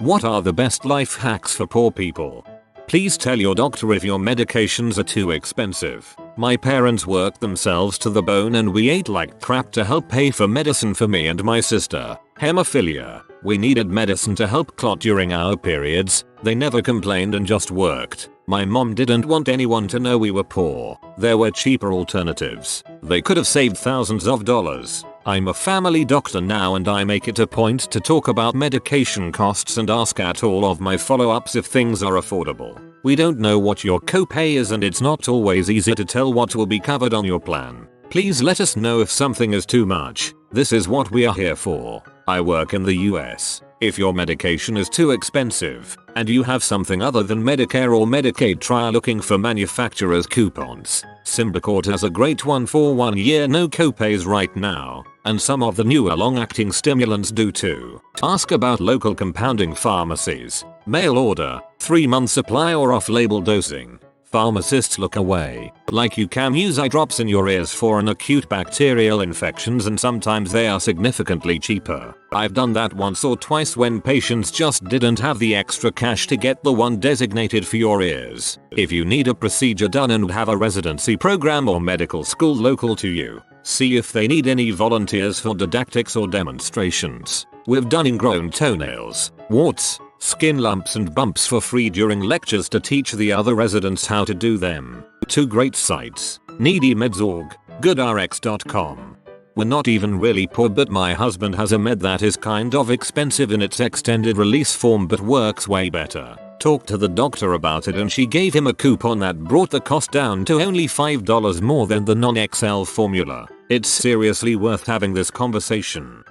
What are the best life hacks for poor people? Please tell your doctor if your medications are too expensive. My parents worked themselves to the bone and we ate like crap to help pay for medicine for me and my sister. Hemophilia. We needed medicine to help clot during our periods. They never complained and just worked. My mom didn't want anyone to know we were poor. There were cheaper alternatives. They could have saved thousands of dollars. I'm a family doctor now and I make it a point to talk about medication costs and ask at all of my follow-ups if things are affordable. We don't know what your copay is and it's not always easy to tell what will be covered on your plan. Please let us know if something is too much. This is what we are here for. I work in the US. If your medication is too expensive and you have something other than Medicare or Medicaid, try looking for manufacturer's coupons. Symbicort has a great one for 1 year no copays right now, and some of the newer long-acting stimulants do too. Ask about local compounding pharmacies. Mail order, 3-month supply or off-label dosing. Pharmacists look away. Like you can use eye drops in your ears for an acute bacterial infections and sometimes they are significantly cheaper. I've done that once or twice when patients just didn't have the extra cash to get the one designated for your ears. If you need a procedure done and have a residency program or medical school local to you, see if they need any volunteers for didactics or demonstrations. We've done ingrown toenails, warts, skin lumps and bumps for free during lectures to teach the other residents how to do them. 2 great sites, needymeds.org, goodrx.com. We're not even really poor, but my husband has a med that is kind of expensive in its extended release form but works way better. Talked to the doctor about it and she gave him a coupon that brought the cost down to only $5 more than the non-XL formula. It's seriously worth having this conversation.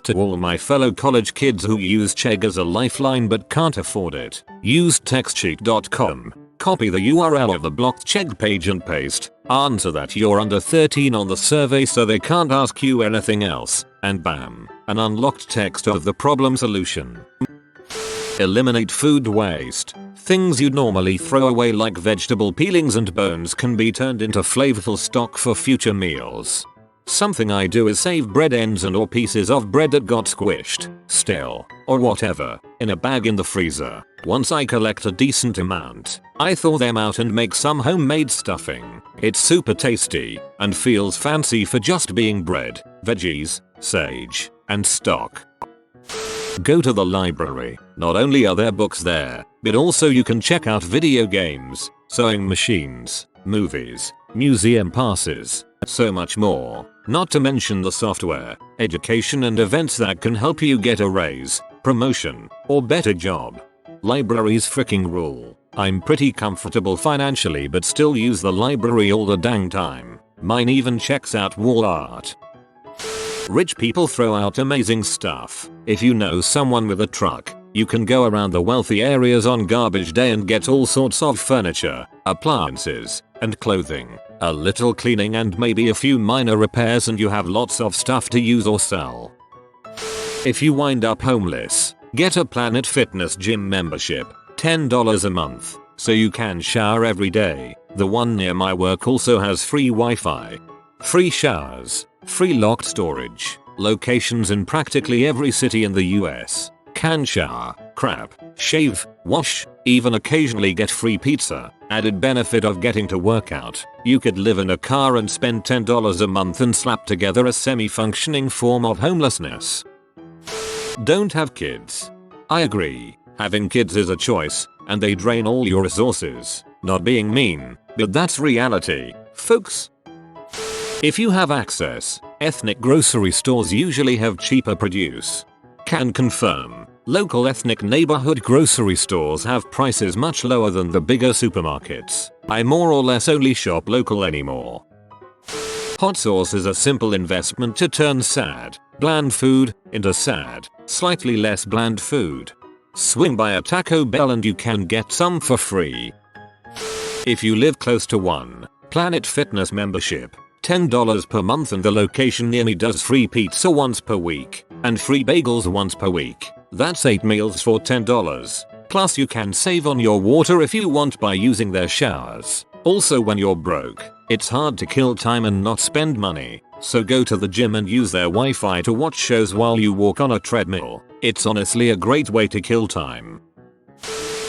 To all my fellow college kids who use Chegg as a lifeline but can't afford it, use textsheet.com. Copy the URL of the blocked Chegg page and paste. Answer that you're under 13 on the survey so they can't ask you anything else. And bam, an unlocked text of the problem solution. Eliminate food waste. Things you'd normally throw away like vegetable peelings and bones can be turned into flavorful stock for future meals. Something I do is save bread ends and or pieces of bread that got squished, stale, or whatever, in a bag in the freezer. Once I collect a decent amount, I thaw them out and make some homemade stuffing. It's super tasty and feels fancy for just being bread, veggies, sage, and stock. Go to the library. Not only are there books there, but also you can check out video games, sewing machines, movies, museum passes, so much more. Not to mention the software, education and events that can help you get a raise, promotion, or better job. Libraries freaking rule. I'm pretty comfortable financially but still use the library all the dang time. Mine even checks out wall art. Rich people throw out amazing stuff. If you know someone with a truck, you can go around the wealthy areas on garbage day and get all sorts of furniture, appliances, and clothing. A little cleaning and maybe a few minor repairs and you have lots of stuff to use or sell. If you wind up homeless, get a Planet Fitness gym membership, $10 a month, so you can shower every day. The one near my work also has free Wi-Fi, free showers, free locked storage, locations in practically every city in the US. Can shower, crap, shave, wash, even occasionally get free pizza. Added benefit of getting to work out. You could live in a car and spend $10 a month and slap together a semi-functioning form of homelessness. Don't have kids. I agree. Having kids is a choice, and they drain all your resources. Not being mean, but that's reality, folks. If you have access, ethnic grocery stores usually have cheaper produce. Can confirm. Local ethnic neighborhood grocery stores have prices much lower than the bigger supermarkets. I more or less only shop local anymore. Hot sauce is a simple investment to turn sad, bland food into sad, slightly less bland food. Swing by a Taco Bell and you can get some for free. If you live close to one, Planet Fitness membership, $10 per month and the location near me does free pizza once per week and free bagels once per week. That's 8 meals for $10. Plus you can save on your water if you want by using their showers. Also when you're broke, it's hard to kill time and not spend money. so go to the gym and use their Wi-Fi to watch shows while you walk on a treadmill. It's honestly a great way to kill time.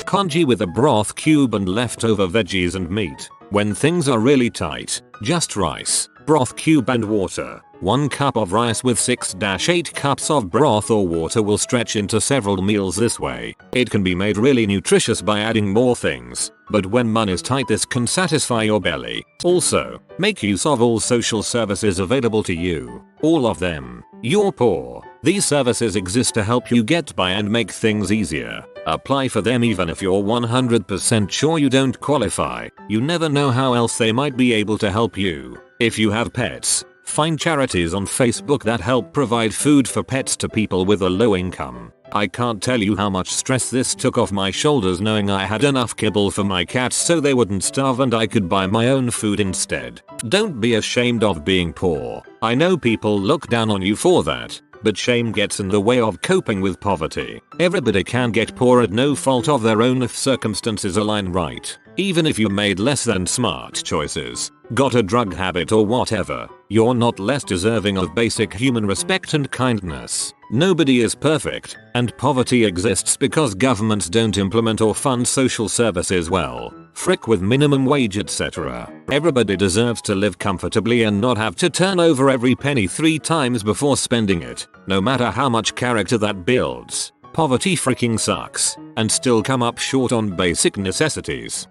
Congee with a broth cube and leftover veggies and meat. When things are really tight, just rice, broth cube and water. 1 cup of rice with 6-8 cups of broth or water will stretch into several meals this way. It can be made really nutritious by adding more things, but when money's tight this can satisfy your belly. Also, make use of all social services available to you. All of them. You're poor. These services exist to help you get by and make things easier. Apply for them even if you're 100% sure you don't qualify. You never know how else they might be able to help you. If you have pets, find charities on Facebook that help provide food for pets to people with a low income. I can't tell you how much stress this took off my shoulders knowing I had enough kibble for my cats so they wouldn't starve and I could buy my own food instead. Don't be ashamed of being poor. I know people look down on you for that, but shame gets in the way of coping with poverty. Everybody can get poor at no fault of their own if circumstances align right. Even if you made less than smart choices, got a drug habit or whatever, you're not less deserving of basic human respect and kindness. Nobody is perfect, and poverty exists because governments don't implement or fund social services well. Frick with minimum wage etc. Everybody deserves to live comfortably and not have to turn over every penny 3 times before spending it, no matter how much character that builds. Poverty freaking sucks, and still come up short on basic necessities.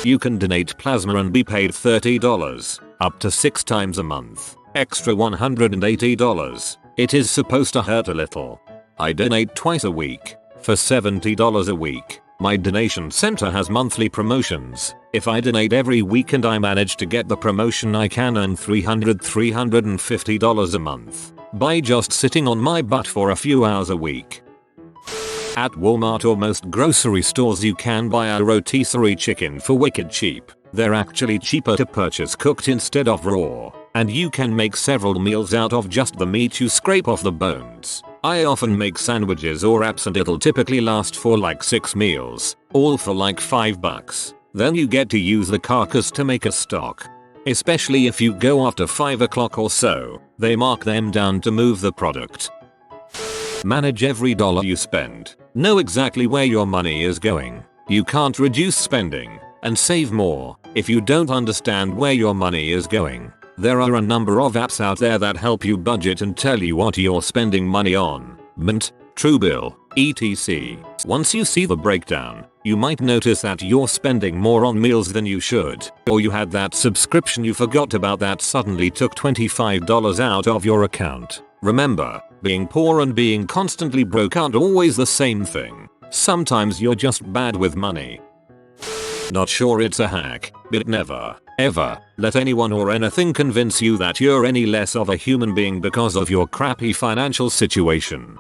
You can donate plasma and be paid $30, up to 6 times a month, extra $180. It is supposed to hurt a little. I donate twice a week, for $70 a week. My donation center has monthly promotions. If I donate every week and I manage to get the promotion I can earn $350 a month, by just sitting on my butt for a few hours a week. At Walmart or most grocery stores you can buy a rotisserie chicken for wicked cheap. They're actually cheaper to purchase cooked instead of raw, and you can make several meals out of just the meat you scrape off the bones. I often make sandwiches or wraps and it'll typically last for like 6 meals, all for like $5. Then you get to use the carcass to make a stock. Especially if you go after 5 o'clock or so, they mark them down to move the product. Manage every dollar you spend. Know exactly where your money is going. You can't reduce spending and save more if you don't understand where your money is going. There are a number of apps out there that help you budget and tell you what you're spending money on. Mint, Truebill, etc. Once you see the breakdown, you might notice that you're spending more on meals than you should, or you had that subscription you forgot about that suddenly took $25 out of your account. Remember, being poor and being constantly broke aren't always the same thing. Sometimes you're just bad with money. Not sure it's a hack, but never, ever, let anyone or anything convince you that you're any less of a human being because of your crappy financial situation.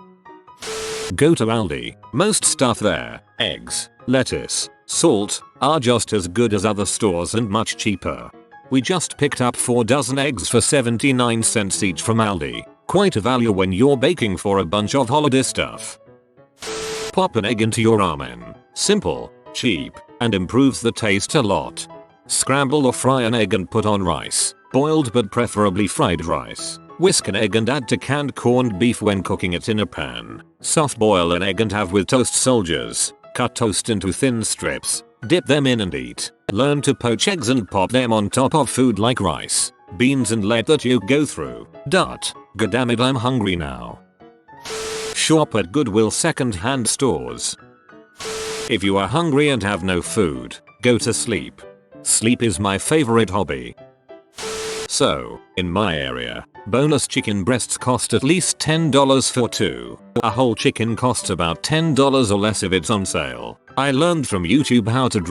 Go to Aldi. Most stuff there, eggs, lettuce, salt, are just as good as other stores and much cheaper. We just picked up 4 dozen eggs for 79 cents each from Aldi. Quite a value when you're baking for a bunch of holiday stuff. Pop an egg into your ramen. Simple, cheap, and improves the taste a lot. Scramble or fry an egg and put on rice. Boiled but preferably fried rice. Whisk an egg and add to canned corned beef when cooking it in a pan. Soft boil an egg and have with toast soldiers. Cut toast into thin strips. Dip them in and eat. Learn to poach eggs and pop them on top of food like rice, beans and let that yolk go through. Goddammit, I'm hungry now. Shop at Goodwill second-hand stores. If you are hungry and have no food, go to sleep. Sleep is my favorite hobby. So, in my area, boneless chicken breasts cost at least $10 for 2. A whole chicken costs about $10 or less if it's on sale. I learned from YouTube how to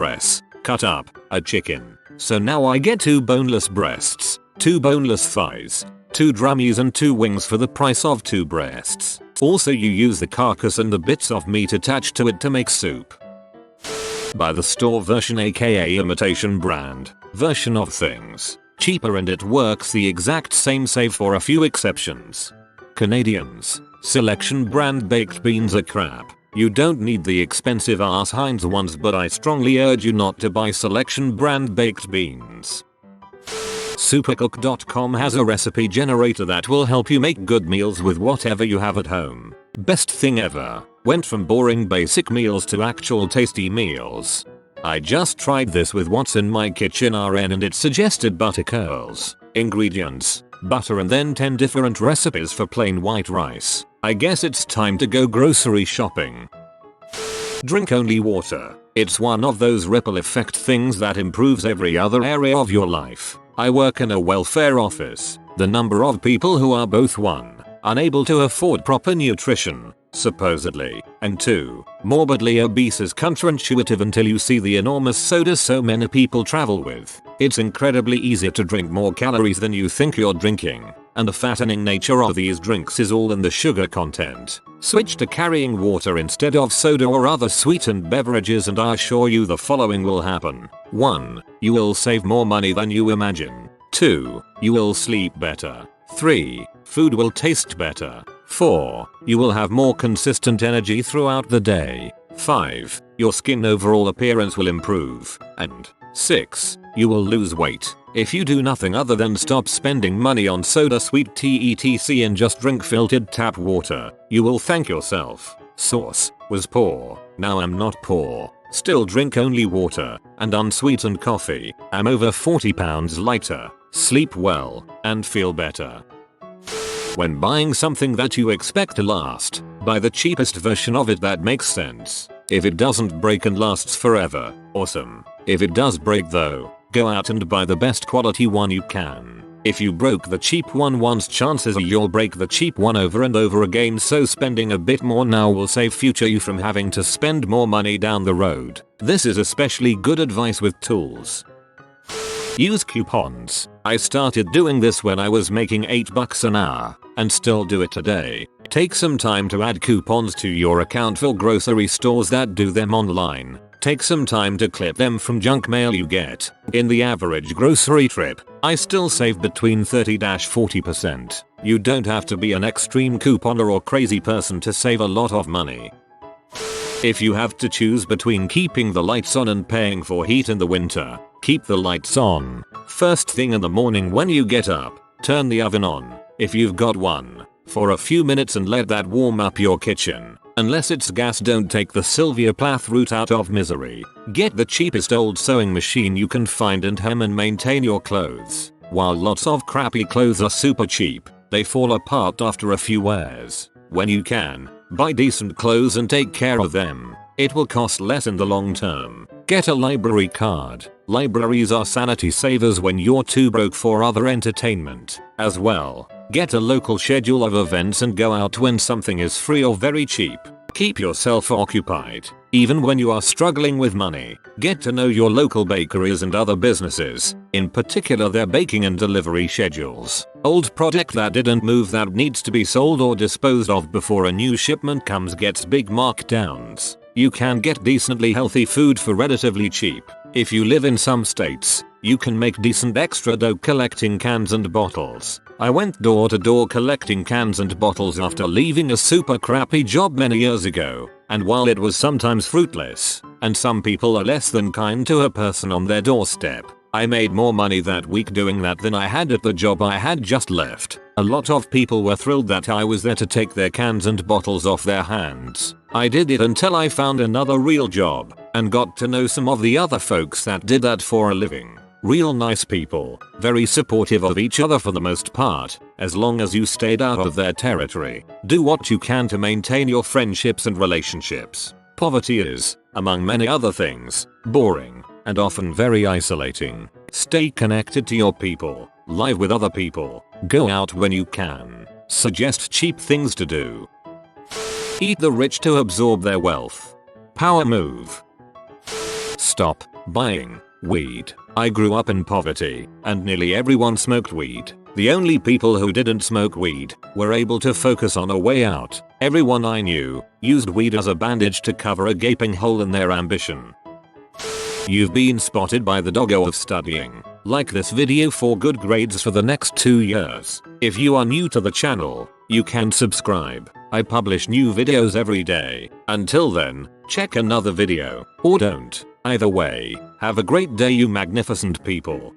cut up, a chicken. So now I get 2 boneless breasts, 2 boneless thighs, 2 drummies and 2 wings for the price of 2 breasts. Also you use the carcass and the bits of meat attached to it to make soup. Buy the store version aka imitation brand version of things. Cheaper and it works the exact same save for a few exceptions. Canadians, Selection brand baked beans are crap. You don't need the expensive ass Heinz ones, but I strongly urge you not to buy Selection brand baked beans. Supercook.com has a recipe generator that will help you make good meals with whatever you have at home. Best thing ever. Went from boring basic meals to actual tasty meals. I just tried this with what's in my kitchen RN and it suggested butter curls. Ingredients: butter and then 10 different recipes for plain white rice. I guess it's time to go grocery shopping. Drink only water. It's one of those ripple effect things that improves every other area of your life. I work in a welfare office. The number of people who are both 1, unable to afford proper nutrition, supposedly, and 2, morbidly obese is counterintuitive until you see the enormous sodas so many people travel with. It's incredibly easy to drink more calories than you think you're drinking, and the fattening nature of these drinks is all in the sugar content. Switch to carrying water instead of soda or other sweetened beverages and I assure you the following will happen. 1. You will save more money than you imagine. 2. You will sleep better. 3. Food will taste better. 4. You will have more consistent energy throughout the day. 5. Your skin overall appearance will improve. And 6. You will lose weight. If you do nothing other than stop spending money on soda, sweet tea etc and just drink filtered tap water, you will thank yourself. Source: was poor, now I'm not poor. Still drink only water and unsweetened coffee. I'm over 40 pounds lighter, sleep well, and feel better. When buying something that you expect to last, buy the cheapest version of it that makes sense. If it doesn't break and lasts forever, awesome. If it does break though, go out and buy the best quality one you can. If you broke the cheap one once, chances are you'll break the cheap one over and over again, so spending a bit more now will save future you from having to spend more money down the road. This is especially good advice with tools. Use coupons. I started doing this when I was making $8 an hour, and still do it today. Take some time to add coupons to your account for grocery stores that do them online. Take some time to clip them from junk mail you get. In the average grocery trip, I still save between 30-40%. You don't have to be an extreme couponer or crazy person to save a lot of money. If you have to choose between keeping the lights on and paying for heat in the winter, keep the lights on. First thing in the morning when you get up, turn the oven on, if you've got one, for a few minutes and let that warm up your kitchen. Unless it's gas, don't take the Sylvia Plath route out of misery. Get the cheapest old sewing machine you can find and hem and maintain your clothes. While lots of crappy clothes are super cheap, they fall apart after a few wears. When you can, buy decent clothes and take care of them. It will cost less in the long term. Get a library card. Libraries are sanity savers when you're too broke for other entertainment. As well, get a local schedule of events and go out when something is free or very cheap. Keep yourself occupied, even when you are struggling with money. Get to know your local bakeries and other businesses, in particular their baking and delivery schedules. Old product that didn't move that needs to be sold or disposed of before a new shipment comes gets big markdowns. You can get decently healthy food for relatively cheap. If you live in some states, you can make decent extra dough collecting cans and bottles. I went door to door collecting cans and bottles after leaving a super crappy job many years ago, and while it was sometimes fruitless, and some people are less than kind to a person on their doorstep, I made more money that week doing that than I had at the job I had just left. A lot of people were thrilled that I was there to take their cans and bottles off their hands. I did it until I found another real job, and got to know some of the other folks that did that for a living. Real nice people, very supportive of each other for the most part, as long as you stayed out of their territory. Do what you can to maintain your friendships and relationships. Poverty is, among many other things, boring, and often very isolating. Stay connected to your people, live with other people, go out when you can. Suggest cheap things to do. Eat the rich to absorb their wealth. Power move. Stop buying weed. I grew up in poverty, and nearly everyone smoked weed. The only people who didn't smoke weed were able to focus on a way out. Everyone I knew used weed as a bandage to cover a gaping hole in their ambition. You've been spotted by the doggo of studying. Like this video for good grades for the next 2 years. If you are new to the channel, you can subscribe. I publish new videos every day. Until then, check another video, or don't. Either way, have a great day you magnificent people.